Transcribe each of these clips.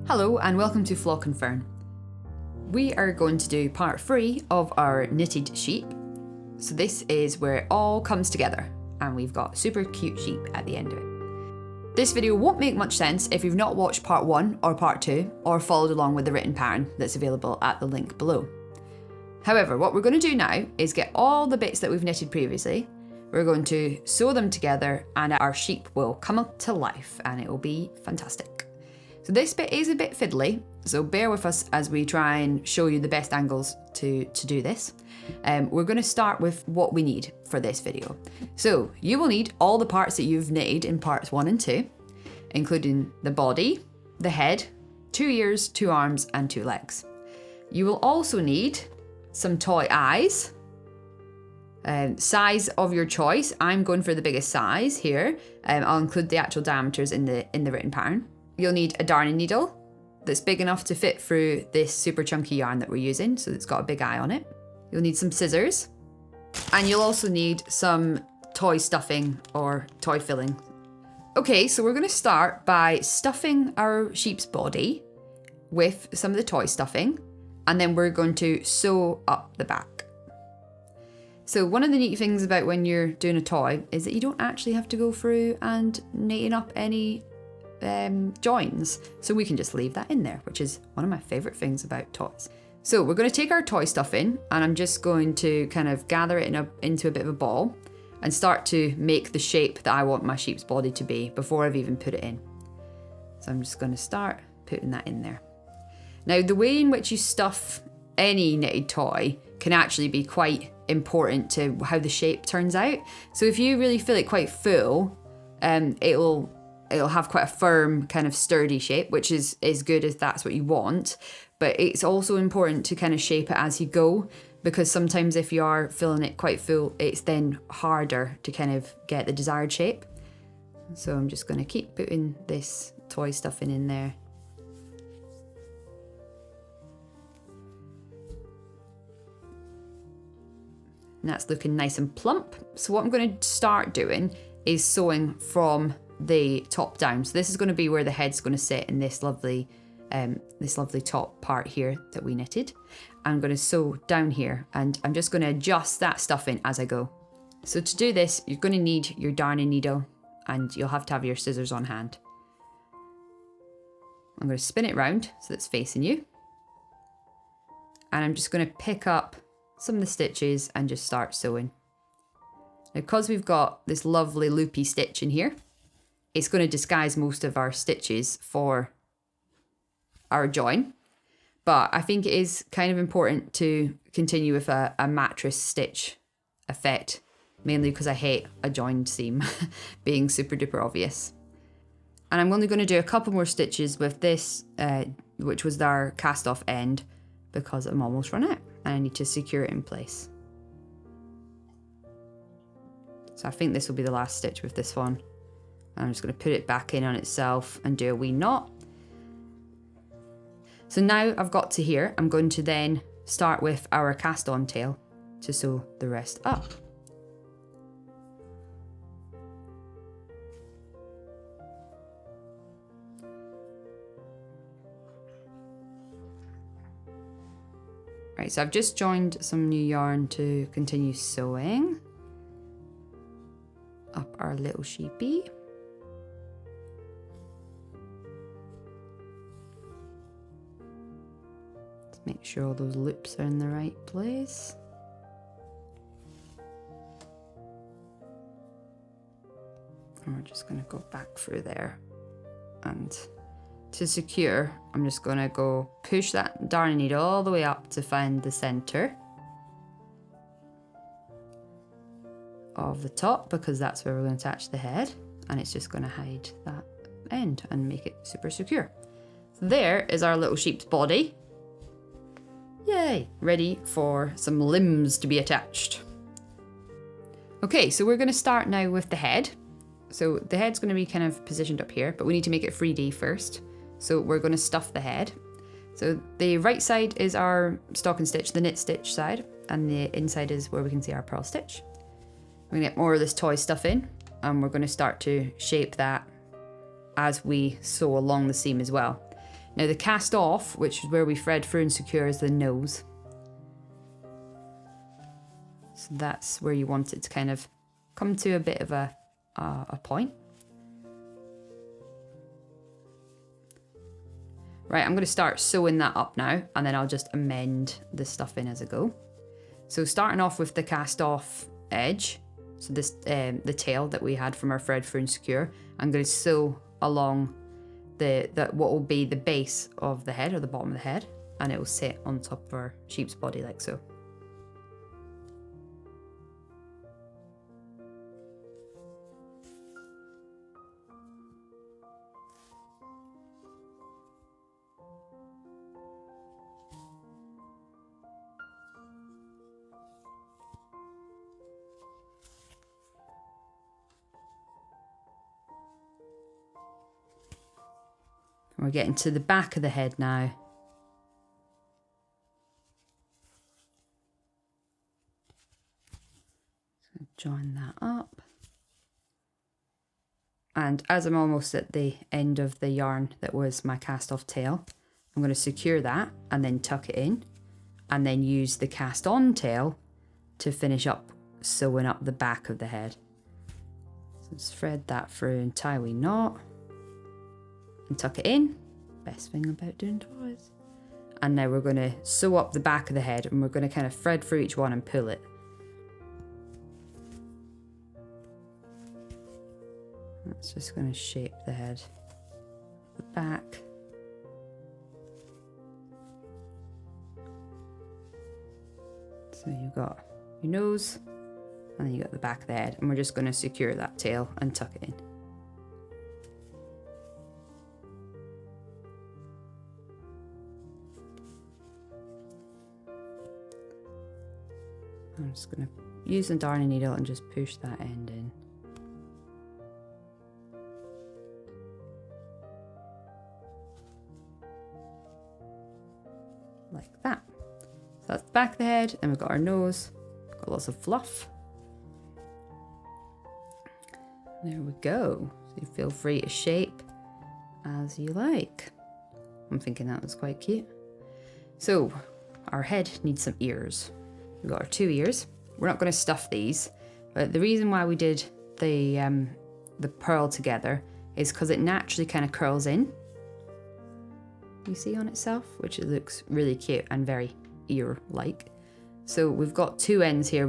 Hello and welcome to Flock and Fern. We are going to do part 3 of our knitted sheep. So this is where it all comes together and we've got super cute sheep at the end of it. This video won't make much sense if you've not watched part 1 or part 2 or followed along with the written pattern that's available at the link below. However, what we're going to do now is get all the bits that we've knitted previously, we're going to sew them together and our sheep will come up to life and it will be fantastic. So this bit is a bit fiddly, so bear with us as we try and show you the best angles to do this. We're going to start with what we need for this video. So you will need all the parts that you've knitted in parts 1 and 2, including the body, the head, 2 ears, 2 arms and 2 legs. You will also need some toy eyes, size of your choice. I'm going for the biggest size here. I'll include the actual diameters in the written pattern. You'll need a darning needle that's big enough to fit through this super chunky yarn that we're using, so it's got a big eye on it. You'll need some scissors, and you'll also need some toy stuffing or toy filling. Okay, so we're going to start by stuffing our sheep's body with some of the toy stuffing, and then we're going to sew up the back. So one of the neat things about when you're doing a toy is that you don't actually have to go through and knitting up any joins, so we can just leave that in there, which is one of my favorite things about toys. So we're going to take our toy stuffing and I'm just going to kind of gather it into a bit of a ball and start to make the shape that I want my sheep's body to be before I've even put it in. So I'm just going to start putting that in there. Now the way in which you stuff any knitted toy can actually be quite important to how the shape turns out. So if you really feel it quite full, it'll have quite a firm, kind of sturdy shape, which is good if that's what you want. But it's also important to kind of shape it as you go, because sometimes if you are filling it quite full, it's then harder to kind of get the desired shape. So I'm just going to keep putting this toy stuffing in there. And that's looking nice and plump. So what I'm going to start doing is sewing from the top down. So this is going to be where the head's going to sit in this lovely top part here that we knitted. I'm going to sew down here and I'm just going to adjust that stuffing as I go. So to do this, you're going to need your darning needle and you'll have to have your scissors on hand. I'm going to spin it round so it's facing you. And I'm just going to pick up some of the stitches and just start sewing. Now, because we've got this lovely loopy stitch in here, it's going to disguise most of our stitches for our join. But I think it is kind of important to continue with a mattress stitch effect, mainly because I hate a joined seam being super duper obvious. And I'm only going to do a couple more stitches with this, which was our cast off end, because I'm almost run out and I need to secure it in place. So I think this will be the last stitch with this one. I'm just going to put it back in on itself and do a wee knot. So now I've got to here, I'm going to then start with our cast on tail to sew the rest up. Right, so I've just joined some new yarn to continue sewing up our little sheepy. Make sure all those loops are in the right place. And we're just going to go back through there. And to secure, I'm just going to go push that darning needle all the way up to find the center of the top, because that's where we're going to attach the head. And it's just going to hide that end and make it super secure. So there is our little sheep's body. Yay! Ready for some limbs to be attached. Okay, so we're going to start now with the head. So the head's going to be kind of positioned up here, but we need to make it 3D first. So we're going to stuff the head. So the right side is our stocking stitch, the knit stitch side, and the inside is where we can see our purl stitch. We're going to get more of this toy stuff in, and we're going to start to shape that as we sew along the seam as well. Now the cast off, which is where we thread through and secure, is the nose. So that's where you want it to kind of come to a bit of a point. Right, I'm going to start sewing that up now, and then I'll just amend the stuff in as I go. So starting off with the cast off edge, so this the tail that we had from our thread through and secure, I'm going to sew along the what will be the base of the head, or the bottom of the head, and it will sit on top of our sheep's body like so. We're getting to the back of the head now. So join that up. And as I'm almost at the end of the yarn that was my cast off tail, I'm going to secure that and then tuck it in, and then use the cast on tail to finish up sewing up the back of the head. So just thread that through and tie a wee knot. And tuck it in. Best thing about doing toys. And now we're going to sew up the back of the head, and we're going to kind of thread through each one and pull it. That's just going to shape the head, the back. So you've got your nose, and then you got the back of the head, and we're just going to secure that tail and tuck it in. I'm just going to use the darning needle and just push that end in. Like that. So that's the back of the head, and we've got our nose, got lots of fluff. There we go. So you feel free to shape as you like. I'm thinking that was quite cute. So our head needs some ears. We've got our 2 ears. We're not going to stuff these, but the reason why we did the pearl together is because it naturally kind of curls in. You see on itself, which it looks really cute and very ear-like. So we've got 2 ends here.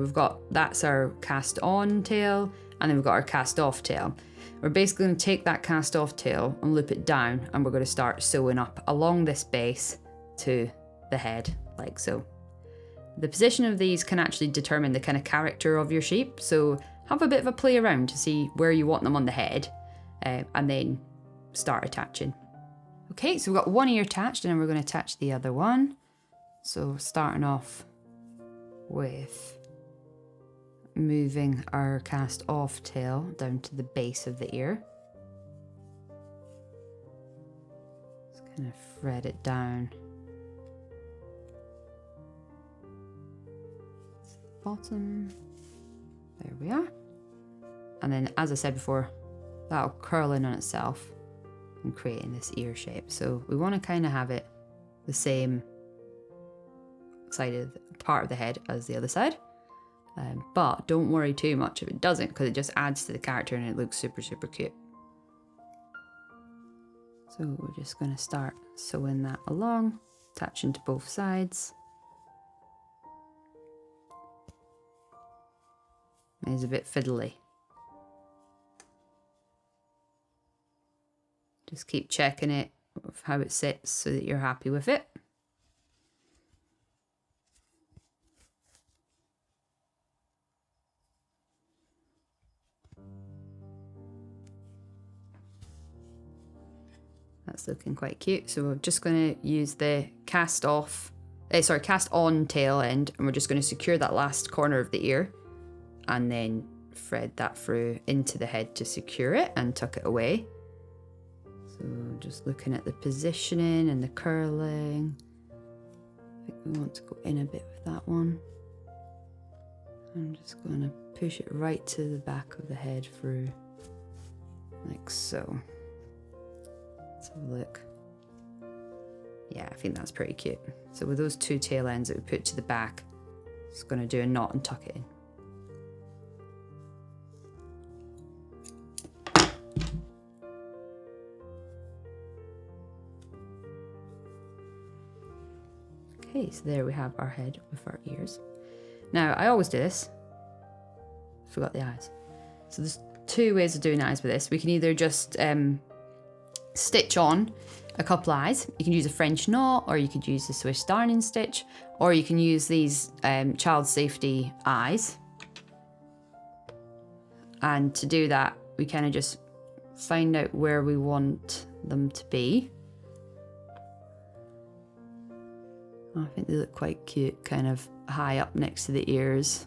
That's our cast on tail, and then we've got our cast off tail. We're basically going to take that cast off tail and loop it down, and we're going to start sewing up along this base to the head, like so. The position of these can actually determine the kind of character of your sheep, so have a bit of a play around to see where you want them on the head, and then start attaching. Okay, so we've got 1 ear attached, and then we're going to attach the other one. So starting off with moving our cast off tail down to the base of the ear. Just kind of thread it down. Bottom, there we are, and then as I said before, that'll curl in on itself and creating this ear shape. So we want to kind of have it the same side of the part of the head as the other side, but don't worry too much if it doesn't, because it just adds to the character and it looks super cute. So we're just going to start sewing that along, attaching to both sides. It's a bit fiddly. Just keep checking it of how it sits so that you're happy with it. That's looking quite cute. So we're just going to use the cast on tail end, and we're just going to secure that last corner of the ear, and then thread that through into the head to secure it and tuck it away. So just looking at the positioning and the curling. I think we want to go in a bit with that one. I'm just going to push it right to the back of the head through, like so. Let's have a look. Yeah, I think that's pretty cute. So with those two tail ends that we put to the back, it's going to do a knot and tuck it in. Okay, so there we have our head with our ears. Now, I always do this. Forgot the eyes. So there's two ways of doing eyes with this. We can either just stitch on a couple eyes. You can use a French knot, or you could use the Swiss darning stitch, or you can use these child safety eyes. And to do that, we kind of just find out where we want them to be. I think they look quite cute, kind of high up next to the ears.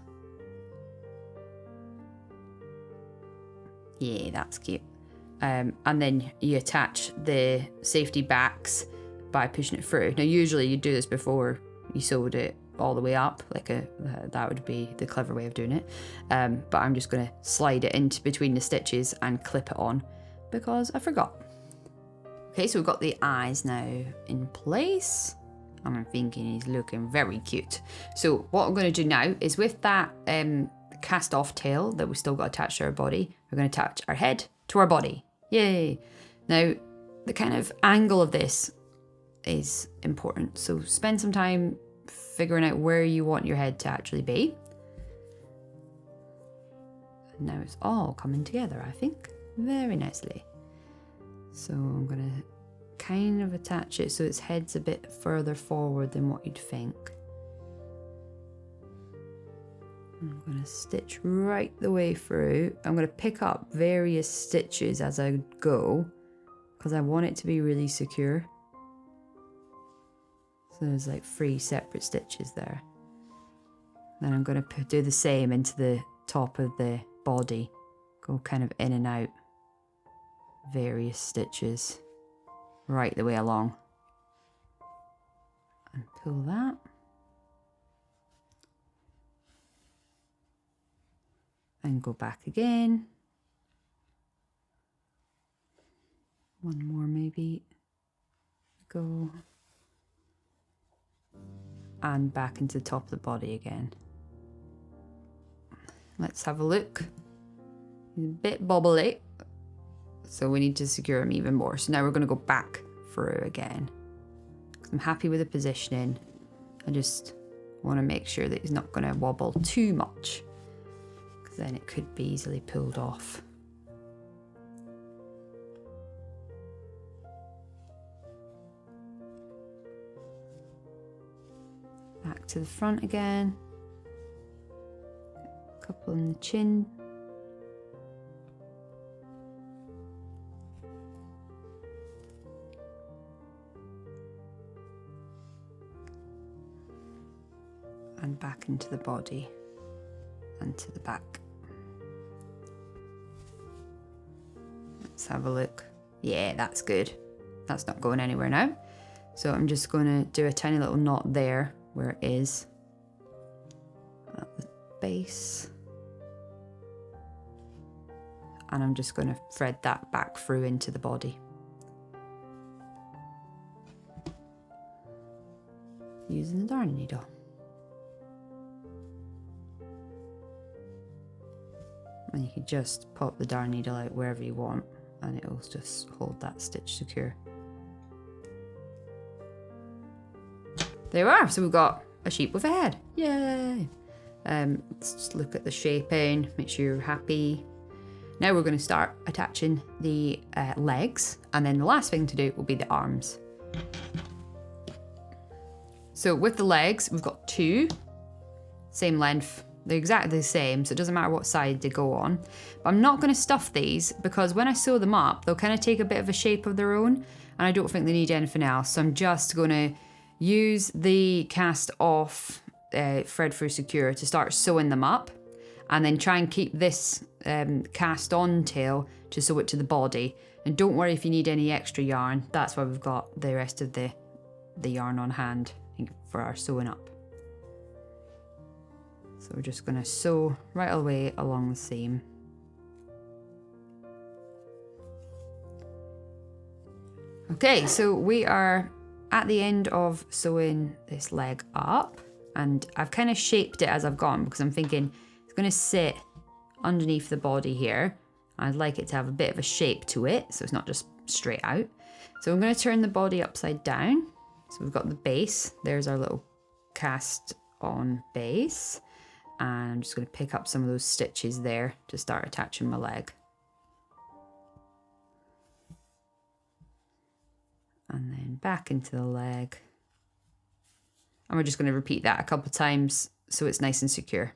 Yeah, that's cute. And then you attach the safety backs by pushing it through. Now, usually you do this before you sewed it all the way up, like that would be the clever way of doing it. But I'm just going to slide it into between the stitches and clip it on because I forgot. Okay, so we've got the eyes now in place. And I'm thinking he's looking very cute. So what I'm going to do now is with that cast off tail that we still got attached to our body, we're going to attach our head to our body. Yay! Now, the kind of angle of this is important. So spend some time figuring out where you want your head to actually be. And now it's all coming together, I think, very nicely. So I'm going to kind of attach it so its head's a bit further forward than what you'd think. I'm going to stitch right the way through. I'm going to pick up various stitches as I go because I want it to be really secure. So there's like 3 separate stitches there. Then I'm going to do the same into the top of the body. Go kind of in and out. Various stitches right the way along. And pull that. And go back again. One more maybe. Go. And back into the top of the body again. Let's have a look. He's a bit bobbly, so we need to secure him even more. So now we're going to go back through again. I'm happy with the positioning. I just want to make sure that he's not going to wobble too much, because then it could be easily pulled off. Back to the front again. A couple in the chin. And back into the body and to the back. Let's have a look. Yeah, that's good. That's not going anywhere now. So I'm just going to do a tiny little knot there where it is at the base. And I'm just going to thread that back through into the body. Using the darning needle. And you can just pop the darn needle out wherever you want and it will just hold that stitch secure. There we are, so we've got a sheep with a head. Yay! Let's just look at the shaping, make sure you're happy. Now we're going to start attaching the legs, and then the last thing to do will be the arms. So with the legs, we've got 2, same length. They're exactly the same, so it doesn't matter what side they go on. But I'm not going to stuff these because when I sew them up, they'll kind of take a bit of a shape of their own, and I don't think they need anything else. So I'm just going to use the cast off thread through secure to start sewing them up, and then try and keep this cast on tail to sew it to the body. And don't worry if you need any extra yarn. That's why we've got the rest of the yarn on hand for our sewing up. So we're just going to sew right all the way along the seam. Okay, so we are at the end of sewing this leg up, and I've kind of shaped it as I've gone because I'm thinking it's going to sit underneath the body here. I'd like it to have a bit of a shape to it, so it's not just straight out. So I'm going to turn the body upside down. So we've got the base. There's our little cast on base. And I'm just going to pick up some of those stitches there to start attaching my leg. And then back into the leg. And we're just going to repeat that a couple of times so it's nice and secure.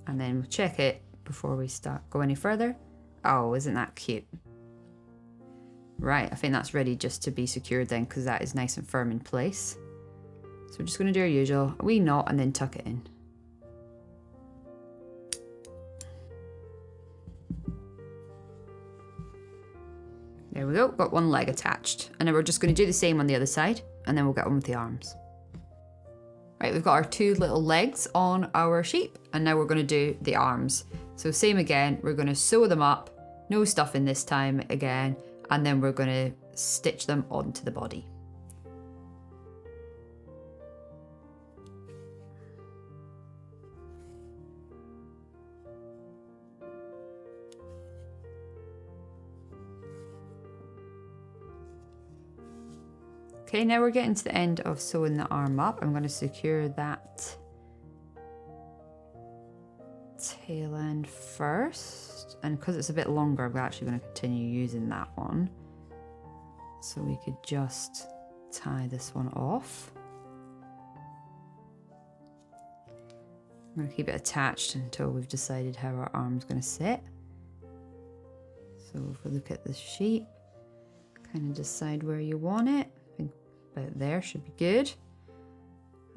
And then we'll check it before we go any further. Oh, isn't that cute? Right, I think that's ready just to be secured then, because that is nice and firm in place. So we're just going to do our usual, a wee knot and then tuck it in. There we go, got one leg attached. And then we're just going to do the same on the other side, and then we'll get on with the arms. Right, we've got our 2 little legs on our sheep, and now we're going to do the arms. So same again, we're going to sew them up, no stuffing this time again, and then we're going to stitch them onto the body. Okay, now we're getting to the end of sewing the arm up. I'm going to secure that tail end first. And because it's a bit longer, I'm actually going to continue using that one. So we could just tie this one off. I'm going to keep it attached until we've decided how our arm's going to sit. So if we look at the sheep, kind of decide where you want it. About there should be good,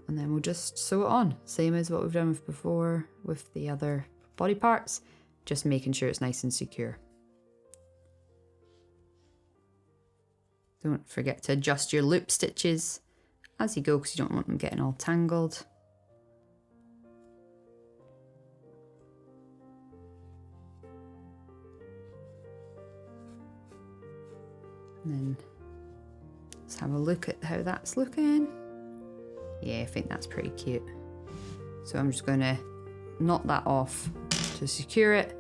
and then we'll just sew it on, same as what we've done with before with the other body parts, just making sure it's nice and secure. Don't forget to adjust your loop stitches as you go because you don't want them getting all tangled. And then let's have a look at how that's looking. Yeah, I think that's pretty cute. So I'm just going to knot that off to secure it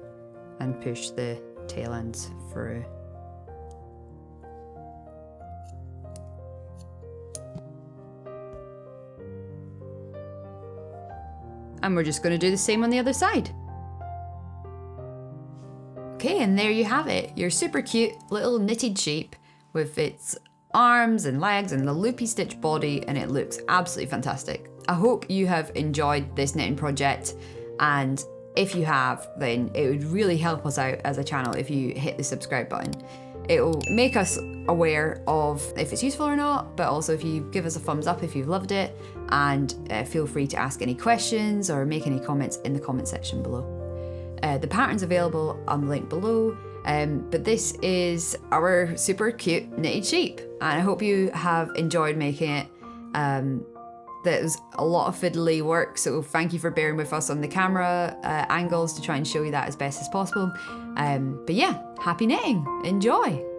and push the tail ends through. And we're just going to do the same on the other side. Okay, and there you have it. Your super cute little knitted sheep with its arms and legs and the loopy stitch body, and it looks absolutely fantastic. I hope you have enjoyed this knitting project, and if you have, then it would really help us out as a channel if you hit the subscribe button. It will make us aware of if it's useful or not, but also if you give us a thumbs up if you've loved it, and feel free to ask any questions or make any comments in the comment section below. The pattern's available on the link below. But this is our super cute knitted sheep, and I hope you have enjoyed making it. There's a lot of fiddly work, so thank you for bearing with us on the camera angles to try and show you that as best as possible. But yeah, happy knitting, enjoy!